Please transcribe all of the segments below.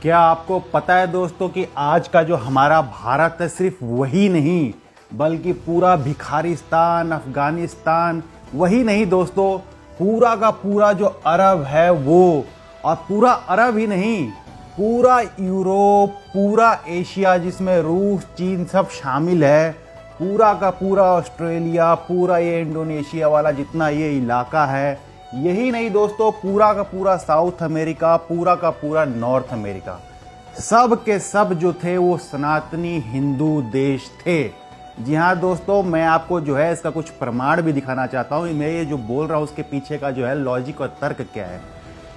क्या आपको पता है दोस्तों कि आज का जो हमारा भारत है सिर्फ वही नहीं बल्कि पूरा भिखारिस्तान, अफगानिस्तान, वही नहीं दोस्तों, पूरा का पूरा जो अरब है वो, और पूरा अरब ही नहीं, पूरा यूरोप, पूरा एशिया जिसमें रूस, चीन सब शामिल है, पूरा का पूरा ऑस्ट्रेलिया, पूरा ये इंडोनेशिया वाला जितना ये इलाका है, यही नहीं दोस्तों, पूरा का पूरा साउथ अमेरिका, पूरा का पूरा नॉर्थ अमेरिका, सब के सब जो थे वो सनातनी हिंदू देश थे। जी हाँ दोस्तों, मैं आपको जो है इसका कुछ प्रमाण भी दिखाना चाहता हूँ। मैं ये जो बोल रहा हूँ उसके पीछे का जो है लॉजिक और तर्क क्या है।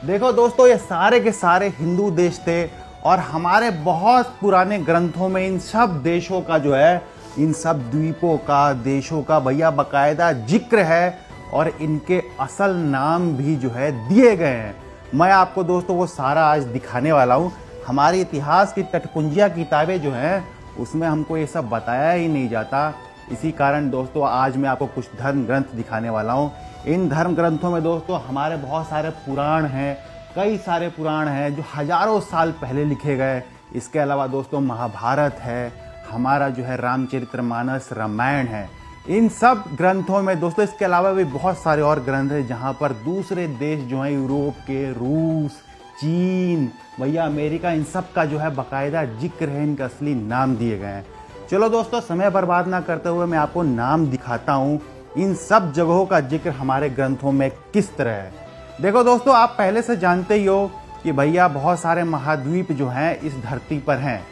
देखो दोस्तों, ये सारे के सारे हिंदू देश थे और हमारे बहुत पुराने ग्रंथों में इन सब देशों का जो है, इन सब द्वीपों का, देशों का भैया बाकायदा जिक्र है और इनके असल नाम भी जो है दिए गए हैं। मैं आपको दोस्तों वो सारा आज दिखाने वाला हूँ। हमारे इतिहास की टटपुंजिया किताबें जो हैं उसमें हमको ये सब बताया ही नहीं जाता। इसी कारण दोस्तों आज मैं आपको कुछ धर्म ग्रंथ दिखाने वाला हूँ। इन धर्म ग्रंथों में दोस्तों हमारे बहुत सारे पुराण हैं, कई सारे पुराण हैं जो हजारों साल पहले लिखे गए। इसके अलावा दोस्तों महाभारत है, हमारा जो है रामचरितमानस, रामायण है। इन सब ग्रंथों में दोस्तों इसके अलावा भी बहुत सारे और ग्रंथ हैं जहाँ पर दूसरे देश जो हैं, यूरोप के, रूस, चीन, भैया अमेरिका, इन सब का जो है बाकायदा जिक्र है, इनके असली नाम दिए गए हैं। चलो दोस्तों, समय बर्बाद ना करते हुए मैं आपको नाम दिखाता हूँ इन सब जगहों का जिक्र हमारे ग्रंथों में किस तरह है। देखो दोस्तों, आप पहले से जानते ही हो कि भैया बहुत सारे महाद्वीप जो हैं इस धरती पर हैं।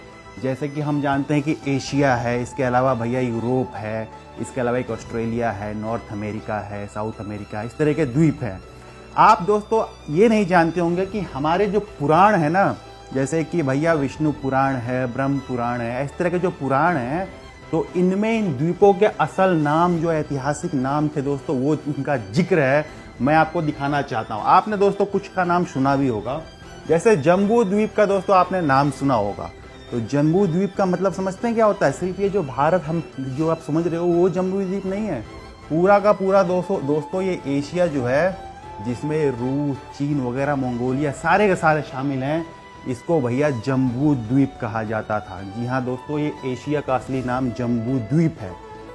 जैसे कि हम जानते हैं कि एशिया है, इसके अलावा भैया यूरोप है, इसके अलावा एक ऑस्ट्रेलिया है, नॉर्थ अमेरिका है, साउथ अमेरिका है, इस तरह के द्वीप हैं। आप दोस्तों ये नहीं जानते होंगे कि हमारे जो पुराण है ना, जैसे कि भैया विष्णु पुराण है, ब्रह्म पुराण है, इस तरह के जो पुराण हैं, तो इनमें इन द्वीपों के असल नाम जो ऐतिहासिक नाम थे दोस्तों, वो उनका जिक्र है। मैं आपको दिखाना चाहता हूँ। आपने दोस्तों कुछ का नाम सुना भी होगा, जैसे जम्बू द्वीप का दोस्तों आपने नाम सुना होगा। तो जम्बू द्वीप का मतलब समझते हैं क्या होता है? सिर्फ ये जो भारत हम जो आप समझ रहे हो वो जम्बू द्वीप नहीं है। पूरा का पूरा दोस्तों ये एशिया जो है, जिसमें रूस, चीन वगैरह, मंगोलिया सारे के सारे शामिल हैं, इसको भैया जम्बू द्वीप कहा जाता था। जी हाँ दोस्तों, ये एशिया का असली नाम जम्बू द्वीप है।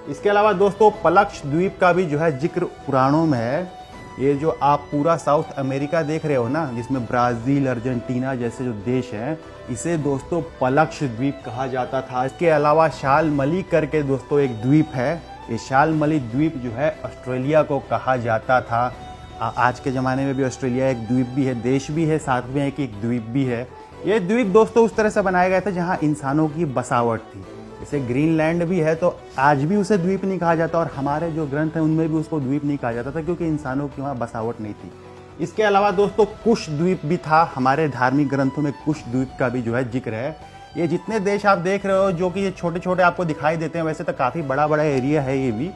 इसके अलावा दोस्तों पलक्ष द्वीप का भी जो है जिक्र पुराणों में है। ये जो आप पूरा साउथ अमेरिका देख रहे हो ना, जिसमें ब्राज़ील, अर्जेंटीना जैसे जो देश हैं, इसे दोस्तों पलक्ष द्वीप कहा जाता था। इसके अलावा शालमली करके दोस्तों एक द्वीप है। ये शालमली द्वीप जो है ऑस्ट्रेलिया को कहा जाता था। आज के ज़माने में भी ऑस्ट्रेलिया एक द्वीप भी है, देश भी है, साथ में एक द्वीप भी है। ये द्वीप दोस्तों उस तरह से बनाया गया था जहाँ इंसानों की बसावट थी। जैसे ग्रीनलैंड भी है तो आज भी उसे द्वीप नहीं कहा जाता, और हमारे जो ग्रंथ हैं उनमें भी उसको द्वीप नहीं कहा जाता था क्योंकि इंसानों की वहाँ बसावट नहीं थी। इसके अलावा दोस्तों कुश द्वीप भी था। हमारे धार्मिक ग्रंथों में कुश द्वीप का भी जो है जिक्र है। ये जितने देश आप देख रहे हो जो कि ये छोटे छोटे आपको दिखाई देते हैं, वैसे तो काफ़ी बड़ा बड़ा एरिया है ये भी,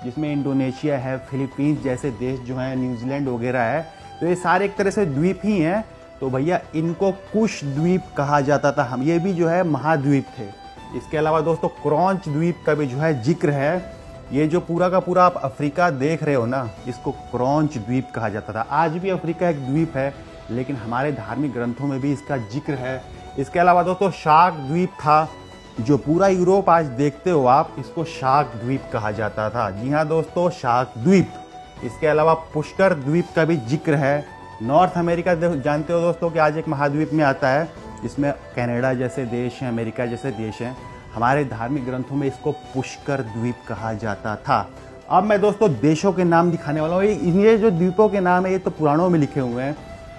जिसमें इंडोनेशिया है, फिलीपींस जैसे देश जो हैं, न्यूजीलैंड वगैरह है, तो ये सारे एक तरह से द्वीप ही हैं। तो भैया इनको कुश द्वीप कहा जाता था। हम ये भी जो है महाद्वीप थे। इसके अलावा दोस्तों क्रॉन्च द्वीप का भी जो है जिक्र है। ये जो पूरा का पूरा आप अफ्रीका देख रहे हो ना, इसको क्रॉन्च द्वीप कहा जाता था। आज भी अफ्रीका एक द्वीप है, लेकिन हमारे धार्मिक ग्रंथों में भी इसका जिक्र है। इसके अलावा दोस्तों शाक द्वीप था, जो पूरा यूरोप आज देखते हो आप, इसको शाक द्वीप कहा जाता था। जी हाँ दोस्तों, शाक द्वीप। इसके अलावा पुष्कर द्वीप का भी जिक्र है। नॉर्थ अमेरिका जानते हो दोस्तों कि आज एक महाद्वीप में आता है, जिसमें कनाडा जैसे देश हैं, अमेरिका जैसे देश हैं। हमारे धार्मिक ग्रंथों में इसको पुष्कर द्वीप कहा जाता था। अब मैं दोस्तों देशों के नाम दिखाने वाला हूँ। ये जो द्वीपों के नाम है ये तो पुराणों में लिखे हुए हैं।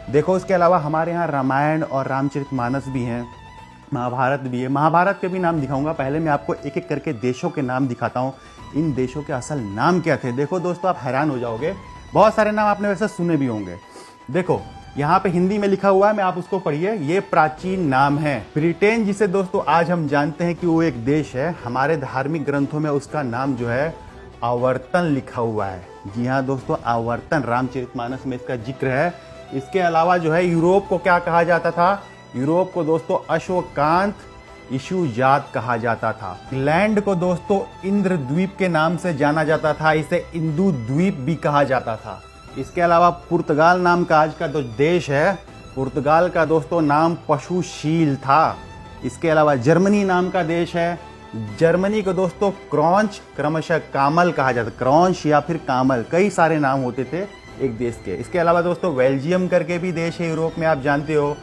देखो, इसके अलावा हमारे यहाँ रामायण और रामचरितमानस भी हैं, महाभारत भी है। महाभारत के भी नाम दिखाऊंगा। पहले मैं आपको एक एक करके देशों के नाम दिखाता हूँ, इन देशों के असल नाम क्या थे। देखो दोस्तों, आप हैरान हो जाओगे, बहुत सारे नाम आपने वैसे सुने भी होंगे। देखो यहाँ पे हिंदी में लिखा हुआ है, मैं आप उसको पढ़िए। ये प्राचीन नाम है। ब्रिटेन, जिसे दोस्तों आज हम जानते हैं कि वो एक देश है, हमारे धार्मिक ग्रंथों में उसका नाम जो है आवर्तन लिखा हुआ है। जी हाँ दोस्तों, आवर्तन रामचरितमानस में इसका जिक्र है। इसके अलावा जो है यूरोप को क्या कहा जाता था? यूरोप को दोस्तों अश्वकांत इशुजात कहा जाता था। इंग्लैंड को दोस्तों इंद्र द्वीप के नाम से जाना जाता था, इसे इंदु द्वीप भी कहा जाता था। इसके अलावा पुर्तगाल नाम का आज का जो देश है, पुर्तगाल का दोस्तों नाम पशुशील था। इसके अलावा जर्मनी नाम का देश है। जर्मनी को दोस्तों क्रॉन्च क्रमशः कामल कहा जाता है, क्रॉन्च या फिर कामल, कई सारे नाम होते थे एक देश के। इसके अलावा दोस्तों बेल्जियम करके भी देश है यूरोप में, आप जानते हो।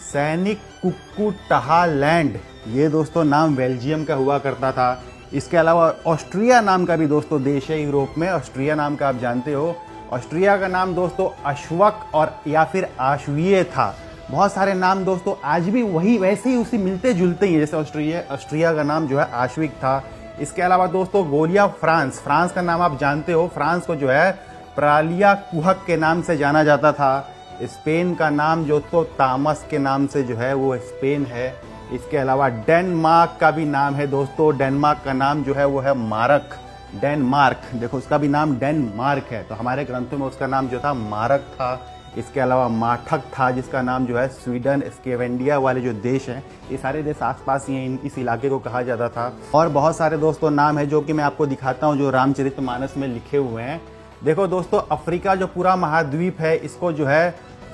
सैनिक कुक्कुटालैंड, ये दोस्तों नाम बेल्जियम का हुआ करता था। इसके अलावा ऑस्ट्रिया नाम का भी दोस्तों देश है यूरोप में, ऑस्ट्रिया नाम का आप जानते हो। ऑस्ट्रिया का नाम दोस्तों अश्वक और या फिर आश्वीय था। बहुत सारे नाम दोस्तों आज भी वही वैसे ही उसी मिलते जुलते ही हैं, जैसे ऑस्ट्रिया का नाम जो है आश्विक था। इसके अलावा दोस्तों गोलिया फ्रांस, फ्रांस का नाम आप जानते हो, फ्रांस को जो है प्रालिया कुहक के नाम से जाना जाता था। स्पेन का नाम जो तो तामस के नाम से जो है वो स्पेन है। इसके अलावा डेनमार्क का भी नाम है दोस्तों, डेनमार्क का नाम जो है वो है मारक, डेनमार्क, देखो उसका भी नाम डेनमार्क है, तो हमारे ग्रंथों में उसका नाम जो था मारक था। इसके अलावा माठक था जिसका नाम जो है स्वीडन, स्केवेंडिया वाले जो देश हैं, ये सारे देश आसपास ही हैं, इस इलाके को कहा जाता था। और बहुत सारे दोस्तों नाम है जो कि मैं आपको दिखाता हूँ जो रामचरितमानस में लिखे हुए हैं। देखो दोस्तों, अफ्रीका जो पूरा महाद्वीप है इसको जो है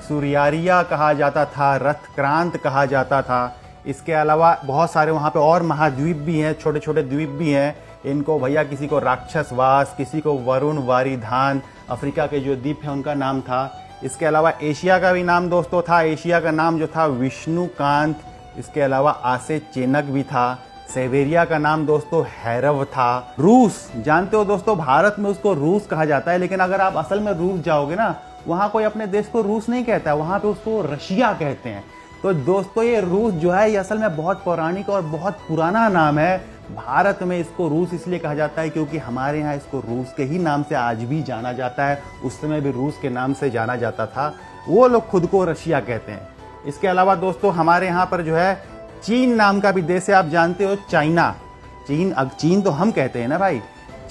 सूर्यारिया कहा जाता था, रथक्रांत कहा जाता था। इसके अलावा बहुत सारे वहाँ पे और महाद्वीप भी हैं, छोटे छोटे द्वीप भी हैं। इनको भैया किसी को राक्षसवास, किसी को वरुण वारिधान, अफ्रीका के जो द्वीप हैं उनका नाम था। इसके अलावा एशिया का भी नाम दोस्तों था, एशिया का नाम जो था विष्णुकांत। इसके अलावा आसे चेनक भी था। सेवेरिया का नाम दोस्तों हैरव था। रूस जानते हो दोस्तों, भारत में उसको रूस कहा जाता है, लेकिन अगर आप असल में रूस जाओगे ना, वहाँ कोई अपने देश को रूस नहीं कहता है, वहाँ पे उसको रशिया कहते हैं। तो दोस्तों ये रूस जो है ये असल में बहुत पौराणिक और बहुत पुराना नाम है। भारत में इसको रूस इसलिए कहा जाता है क्योंकि हमारे यहाँ इसको रूस के ही नाम से आज भी जाना जाता है, उस समय भी रूस के नाम से जाना जाता था, वो लोग खुद को रशिया कहते हैं। इसके अलावा दोस्तों हमारे यहाँ पर जो है चीन नाम का भी देश है, आप जानते हो, चाइना। चीन तो हम कहते हैं ना भाई,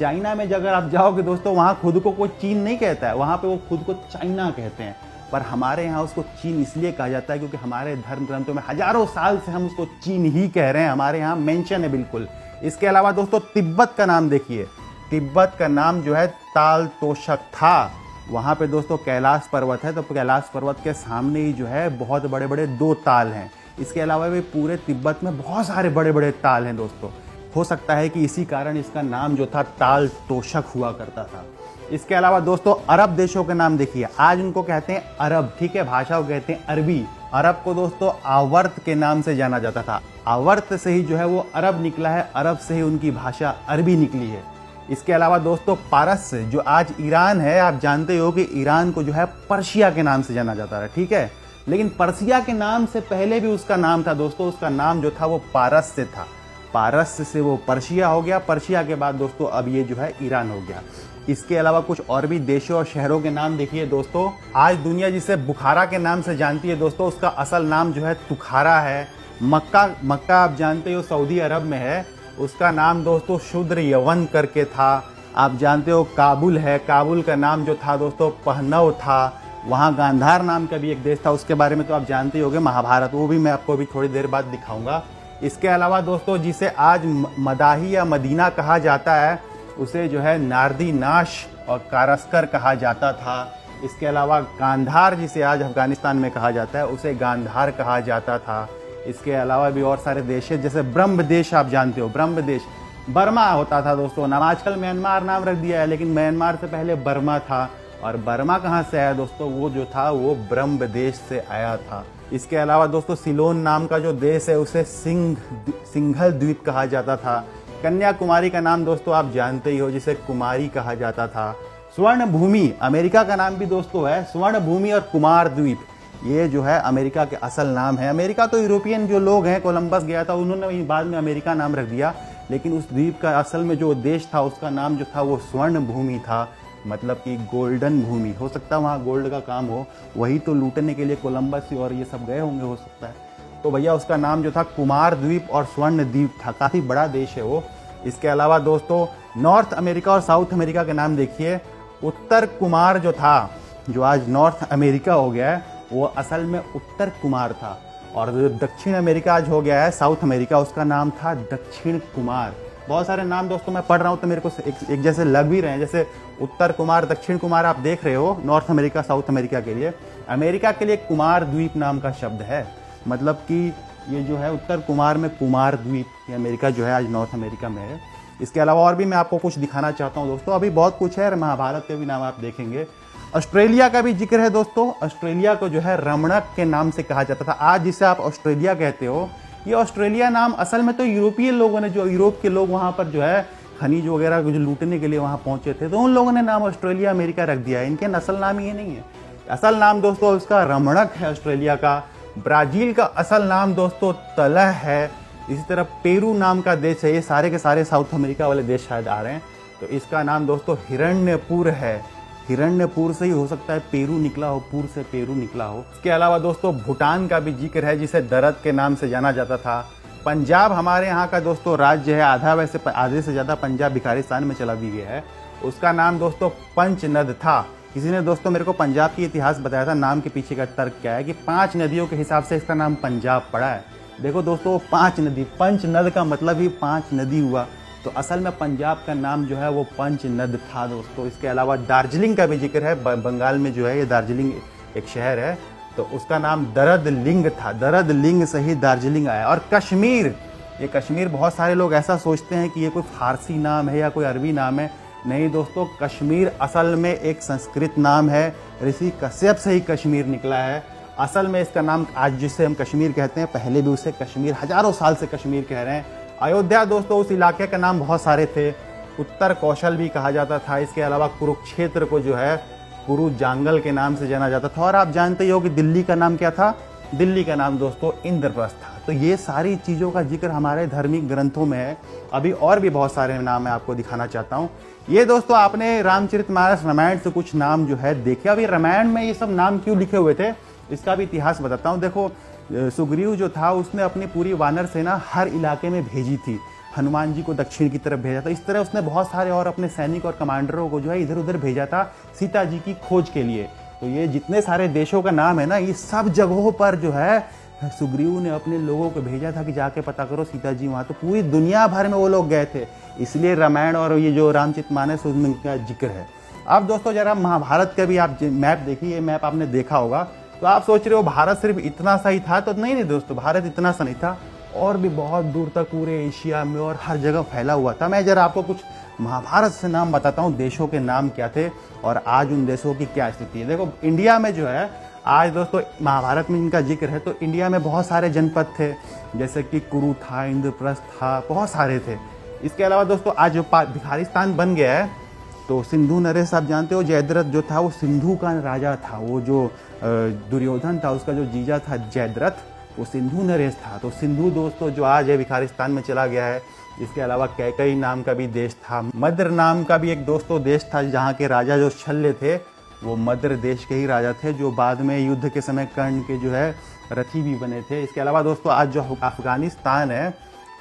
चाइना में अगर आप जाओगे दोस्तों वहाँ खुद को कोई चीन नहीं कहता है, वहाँ पे वो खुद को चाइना कहते हैं। पर हमारे यहाँ उसको चीन इसलिए कहा जाता है क्योंकि हमारे धर्म ग्रंथों में हजारों साल से हम उसको चीन ही कह रहे हैं, हमारे यहाँ मेंशन है बिल्कुल। इसके अलावा दोस्तों तिब्बत का नाम देखिए, तिब्बत का नाम जो है ताल तोशक था। वहाँ पे दोस्तों कैलाश पर्वत है, तो कैलाश पर्वत के सामने ही जो है बहुत बड़े बड़े 2 ताल हैं। इसके अलावा भी पूरे तिब्बत में बहुत सारे बड़े बड़े ताल हैं दोस्तों। हो सकता है कि इसी कारण इसका नाम जो था ताल तोशक हुआ करता था। इसके अलावा दोस्तों अरब देशों के नाम देखिए, आज उनको कहते हैं अरब, ठीक है, भाषा को कहते हैं अरबी। अरब को दोस्तों आवर्त के नाम से जाना जाता था, आवर्त से ही जो है वो अरब निकला है, अरब से ही उनकी भाषा अरबी निकली है। इसके अलावा दोस्तों पारस जो आज ईरान है, आप जानते हो कि ईरान को जो है पर्शिया के नाम से जाना जाता है, ठीक है, लेकिन पर्शिया के नाम से पहले भी उसका नाम था दोस्तों, उसका नाम जो था वो पारस से था, पारस से वो पर्शिया हो गया, पर्शिया के बाद दोस्तों अब ये जो है ईरान हो गया। इसके अलावा कुछ और भी देशों और शहरों के नाम देखिए दोस्तों। आज दुनिया जिसे बुखारा के नाम से जानती है दोस्तों, उसका असल नाम जो है तुखारा है। मक्का आप जानते हो सऊदी अरब में है, उसका नाम दोस्तों शूद्र यवन करके था। आप जानते हो काबुल है, काबुल का नाम जो था दोस्तों पहनव था। वहाँ गांधार नाम का भी एक देश था, उसके बारे में तो आप जानते ही होंगे, महाभारत, वो भी मैं आपको अभी थोड़ी देर बाद दिखाऊंगा। इसके अलावा दोस्तों जिसे आज मदाही या मदीना कहा जाता है, उसे जो है नार्दी नाश और कारस्कर कहा जाता था। इसके अलावा गांधार जिसे आज अफगानिस्तान में कहा जाता है, उसे गांधार कहा जाता था। इसके अलावा भी और सारे देश है, जैसे ब्रह्म देश आप जानते हो, ब्रह्म देश बर्मा होता था दोस्तों नाम, आजकल म्यांमार नाम रख दिया है, लेकिन म्यांमार से पहले बर्मा था। और बर्मा कहाँ से आया दोस्तों, वो जो था वो ब्रह्म देश से आया था। इसके अलावा दोस्तों सिलोन नाम का जो देश है उसे सिंघल द्वीप कहा जाता था। कन्याकुमारी का नाम दोस्तों आप जानते ही हो, जिसे कुमारी कहा जाता था। स्वर्ण भूमि अमेरिका का नाम भी दोस्तों है, स्वर्ण भूमि और कुमार द्वीप, ये जो है अमेरिका के असल नाम है। अमेरिका तो यूरोपियन जो लोग हैं, कोलंबस गया था, उन्होंने बाद में अमेरिका नाम रख दिया, लेकिन उस द्वीप का असल में जो देश था उसका नाम जो था वो स्वर्ण भूमि था, मतलब कि गोल्डन भूमि। हो सकता है वहाँ गोल्ड का काम हो, वही तो लूटने के लिए कोलंबस और ये सब गए होंगे, हो सकता है। तो भैया उसका नाम जो था कुमार द्वीप और स्वर्ण द्वीप था, काफ़ी बड़ा देश है वो। इसके अलावा दोस्तों नॉर्थ अमेरिका और साउथ अमेरिका के नाम देखिए। उत्तर कुमार जो था, जो आज नॉर्थ अमेरिका हो गया है, वो असल में उत्तर कुमार था। और जो दक्षिण अमेरिका आज हो गया है साउथ अमेरिका, उसका नाम था दक्षिण कुमार। बहुत सारे नाम दोस्तों मैं पढ़ रहा हूँ तो मेरे को एक जैसे लग भी रहे हैं, जैसे उत्तर कुमार, दक्षिण कुमार आप देख रहे हो नॉर्थ अमेरिका साउथ अमेरिका के लिए। अमेरिका के लिए कुमार द्वीप नाम का शब्द है, मतलब कि ये जो है उत्तर कुमार में कुमार द्वीप, ये अमेरिका जो है आज नॉर्थ अमेरिका में है। इसके अलावा और भी मैं आपको कुछ दिखाना चाहता हूँ दोस्तों, अभी बहुत कुछ है, महाभारत के भी नाम आप देखेंगे। ऑस्ट्रेलिया का भी जिक्र है दोस्तों। ऑस्ट्रेलिया को जो है रमणक के नाम से कहा जाता था। आज जिसे आप ऑस्ट्रेलिया कहते हो, ये ऑस्ट्रेलिया नाम असल में तो यूरोपीय लोगों ने, जो यूरोप के लोग वहाँ पर जो है खनिज वगैरह जो लूटने के लिए वहाँ पहुँचे थे, तो उन लोगों ने नाम ऑस्ट्रेलिया अमेरिका रख दिया है। इनके असल नाम ये नहीं है। असल नाम दोस्तों उसका रमणक है ऑस्ट्रेलिया का। ब्राज़ील का असल नाम दोस्तों तलह है। इसी तरह पेरू नाम का देश है। ये सारे के सारे साउथ अमेरिका वाले देश शायद आ रहे हैं। तो इसका नाम दोस्तों हिरण्यपुर है। हिरण्यपुर से ही हो सकता है पेरू निकला हो, पुर से पेरू निकला हो। इसके अलावा दोस्तों भूटान का भी जिक्र है, जिसे दरद के नाम से जाना जाता था। पंजाब हमारे यहाँ का दोस्तों राज्य है, आधा वैसे आधे से ज़्यादा पंजाब भिखारिस्तान में चला भी गया है। उसका नाम दोस्तों पंचनद था। किसी ने दोस्तों मेरे को पंजाब की इतिहास बताया था, नाम के पीछे का तर्क क्या है कि 5 नदियों के हिसाब से इसका नाम पंजाब पड़ा है। देखो दोस्तों 5 नदी, पंचनद का मतलब ही 5 नदी हुआ, तो असल में पंजाब का नाम जो है वो पंचनद था दोस्तों। इसके अलावा दार्जिलिंग का भी जिक्र है। बंगाल में जो है ये दार्जिलिंग एक शहर है, तो उसका नाम दरद लिंग था। दरद लिंग से ही दार्जिलिंग आया। और कश्मीर, ये कश्मीर बहुत सारे लोग ऐसा सोचते हैं कि ये कोई फारसी नाम है या कोई अरबी नाम है। नहीं दोस्तों, कश्मीर असल में एक संस्कृत नाम है। ऋषि कश्यप से ही कश्मीर निकला है। असल में इसका नाम आज जिसे हम कश्मीर कहते हैं, पहले भी उसे कश्मीर, हजारों साल से कश्मीर कह रहे हैं। अयोध्या दोस्तों उस इलाके का नाम बहुत सारे थे। उत्तर कौशल भी कहा जाता था। इसके अलावा कुरुक्षेत्र को जो है कुरु जांगल के नाम से जाना जाता था। और आप जानते ही हो कि दिल्ली का नाम क्या था? दिल्ली का नाम दोस्तों इंद्रप्रस्थ था। तो ये सारी चीज़ों का जिक्र हमारे धार्मिक ग्रंथों में है। अभी और भी बहुत सारे नाम मैं आपको दिखाना चाहता हूँ। ये दोस्तों आपने रामचरितमानस रामायण से कुछ नाम जो है देखे। अभी रामायण में ये सब नाम क्यों लिखे हुए थे, इसका भी इतिहास बताता हूँ। देखो सुग्रीव जो था उसने अपनी पूरी वानर सेना हर इलाके में भेजी थी। हनुमान जी को दक्षिण की तरफ भेजा था। इस तरह उसने बहुत सारे और अपने सैनिक और कमांडरों को जो है इधर उधर भेजा था सीता जी की खोज के लिए। तो ये जितने सारे देशों का नाम है ना, ये सब जगहों पर जो है सुग्रीव ने अपने लोगों को भेजा था कि जाके पता करो सीता जी वहाँ। तो पूरी दुनिया भर में वो लोग गए थे, इसलिए रामायण और ये जो रामचरितमानस उसमें का जिक्र है। अब दोस्तों जरा महाभारत का भी आप मैप देखिए। ये मैप आपने देखा होगा, तो आप सोच रहे हो भारत सिर्फ इतना सा ही था, तो नहीं दोस्तों, भारत इतना सा नहीं था, और भी बहुत दूर तक पूरे एशिया में और हर जगह फैला हुआ था। मैं जरा आपको कुछ महाभारत से नाम बताता हूँ, देशों के नाम क्या थे और आज उन देशों की क्या स्थिति है। देखो इंडिया में जो है आज दोस्तों महाभारत में इनका जिक्र है, तो इंडिया में बहुत सारे जनपद थे, जैसे कि कुरु था, इंद्रप्रस्थ था, बहुत सारे थे। इसके अलावा दोस्तों आज जो भिखारिस्तान बन गया है, तो सिंधु नरेश आप जानते हो, जयद्रथ जो था वो सिंधु का राजा था। वो जो दुर्योधन था उसका जो जीजा था जयद्रथ, वो सिंधु नरेश था। तो सिंधु दोस्तों जो आज है भिखारिस्तान में चला गया है। इसके अलावा कैकई नाम का भी देश था। मद्र नाम का भी एक दोस्तों देश था, जहाँ के राजा जो शल्य थे वो मद्र देश के ही राजा थे, जो बाद में युद्ध के समय कर्ण के जो है रथी भी बने थे। इसके अलावा दोस्तों आज जो अफगानिस्तान है,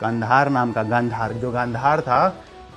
गांधार नाम का, गांधार जो गांधार था,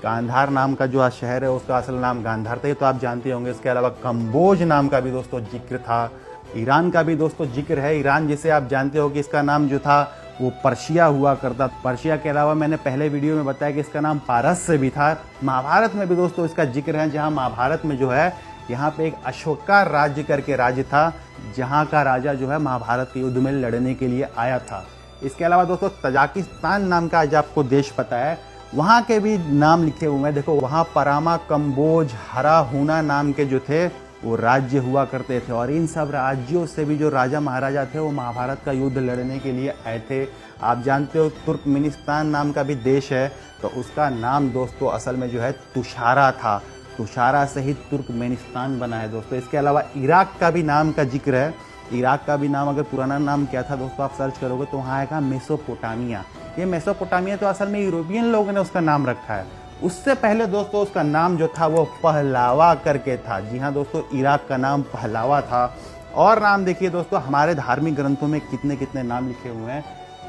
गांधार नाम का जो आज शहर है उसका असल नाम गांधार था, ये तो आप जानते होंगे। इसके अलावा कंबोज नाम का भी दोस्तों जिक्र था। ईरान का भी दोस्तों जिक्र है। ईरान जिसे आप जानते हो कि इसका नाम जो था वो पर्शिया हुआ करता। पर्शिया के अलावा मैंने पहले वीडियो में बताया कि इसका नाम पारस से भी था। महाभारत में भी दोस्तों इसका जिक्र है, जहाँ महाभारत में जो है यहाँ पे एक अशोका राज्य करके राज्य था, जहाँ का राजा जो है महाभारत के युद्ध में लड़ने के लिए आया था। इसके अलावा दोस्तों तजाकिस्तान नाम का आज आपको देश पता है, वहाँ के भी नाम लिखे हुए हैं। देखो वहाँ परामा, कंबोज, हरा, हुना नाम के जो थे वो राज्य हुआ करते थे। और इन सब राज्यों से भी जो राजा महाराजा थे वो महाभारत का युद्ध लड़ने के लिए आए थे। आप जानते हो तुर्कमेनिस्तान नाम का भी देश है, तो उसका नाम दोस्तों असल में जो है तुषारा था। तुषारा से ही तुर्कमेनिस्तान बना है दोस्तों। इसके अलावा इराक का भी नाम का जिक्र है। इराक का भी नाम, अगर पुराना नाम क्या था दोस्तों आप सर्च करोगे तो वहाँ आएगा मेसोपोटामिया। ये मेसोपोटामिया तो असल में यूरोपियन लोगों ने उसका नाम रखा है। उससे पहले दोस्तों उसका नाम जो था वो पहलावा करके था। जी हाँ दोस्तों, इराक का नाम पहलावा था। और नाम देखिए दोस्तों, हमारे धार्मिक ग्रंथों में कितने कितने नाम लिखे हुए हैं।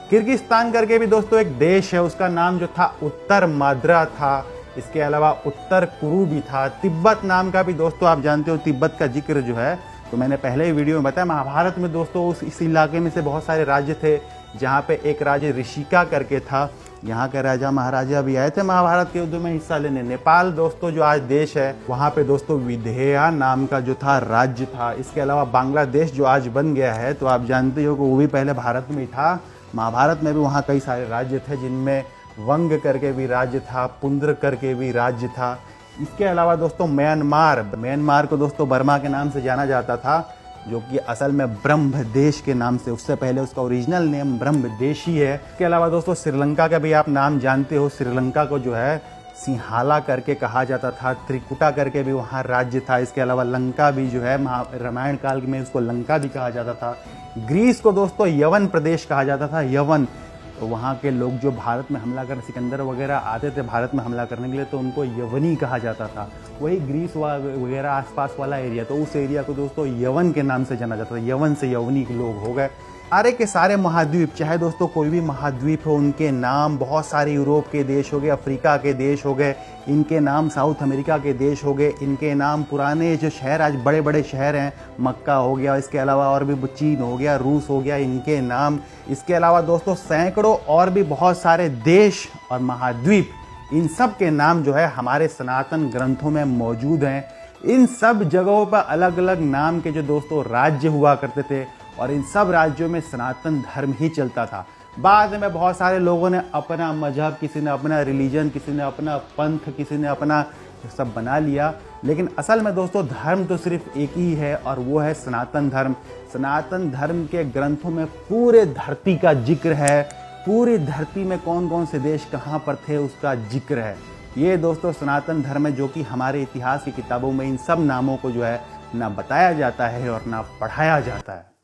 किर्गिस्तान करके भी दोस्तों एक देश है, उसका नाम जो था उत्तर माद्रा था। इसके अलावा उत्तर कुरु भी था। तिब्बत नाम का भी दोस्तों आप जानते हो, तिब्बत का जिक्र जो है तो मैंने पहले ही वीडियो में बताया। महाभारत में दोस्तों इस इलाके में से बहुत सारे राज्य थे, जहाँ पे एक राज्य ऋषिका करके था। यहाँ के राजा महाराजा भी आए थे महाभारत के युद्ध में हिस्सा लेने। नेपाल दोस्तों जो आज देश है, वहाँ पे दोस्तों विधेया नाम का जो था राज्य था। इसके अलावा बांग्लादेश जो आज बन गया है, तो आप जानते हो कि वो भी पहले भारत में ही था। महाभारत में भी वहाँ कई सारे राज्य थे, जिनमें वंग करके भी राज्य था, पुंद्र करके भी राज्य था। इसके अलावा दोस्तों म्यांमार को दोस्तों बर्मा के नाम से जाना जाता था, जो कि असल में ब्रह्मदेश के नाम से, उससे पहले उसका ओरिजिनल नेम ब्रह्मदेश ही है। इसके अलावा दोस्तों श्रीलंका का भी आप नाम जानते हो। श्रीलंका को जो है सिंहाला करके कहा जाता था, त्रिकुटा करके भी वहाँ राज्य था। इसके अलावा लंका भी जो है रामायण काल में उसको लंका भी कहा जाता था। ग्रीस को दोस्तों यवन प्रदेश कहा जाता था, यवन। तो वहाँ के लोग जो भारत में हमला करने, सिकंदर वगैरह आते थे भारत में हमला करने के लिए, तो उनको यवनी कहा जाता था। वही ग्रीस वगैरह आसपास वाला एरिया, तो उस एरिया को दोस्तों यवन के नाम से जाना जाता था। यवन से यवनी के लोग हो गए। सारे के सारे महाद्वीप, चाहे दोस्तों कोई भी महाद्वीप हो, उनके नाम बहुत सारे यूरोप के देश हो गए, अफ्रीका के देश हो गए, इनके नाम साउथ अमेरिका के देश हो गए, इनके नाम पुराने जो शहर आज बड़े बड़े शहर हैं, मक्का हो गया, इसके अलावा और भी चीन हो गया, रूस हो गया, इनके नाम। इसके अलावा दोस्तों सैकड़ों और भी बहुत सारे देश और महाद्वीप, इन सब के नाम जो है हमारे सनातन ग्रंथों में मौजूद हैं। इन सब जगहों पर अलग अलग नाम के जो दोस्तों राज्य हुआ करते थे, और इन सब राज्यों में सनातन धर्म ही चलता था। बाद में बहुत सारे लोगों ने अपना मजहब, किसी ने अपना रिलीजन, किसी ने अपना पंथ, किसी ने अपना सब बना लिया, लेकिन असल में दोस्तों धर्म तो सिर्फ एक ही है, और वो है सनातन धर्म। सनातन धर्म के ग्रंथों में पूरे धरती का जिक्र है, पूरी धरती में कौन कौन से देश कहाँ पर थे उसका जिक्र है। ये दोस्तों सनातन धर्म है, जो कि हमारे इतिहास की किताबों में इन सब नामों को जो है ना बताया जाता है और ना पढ़ाया जाता है।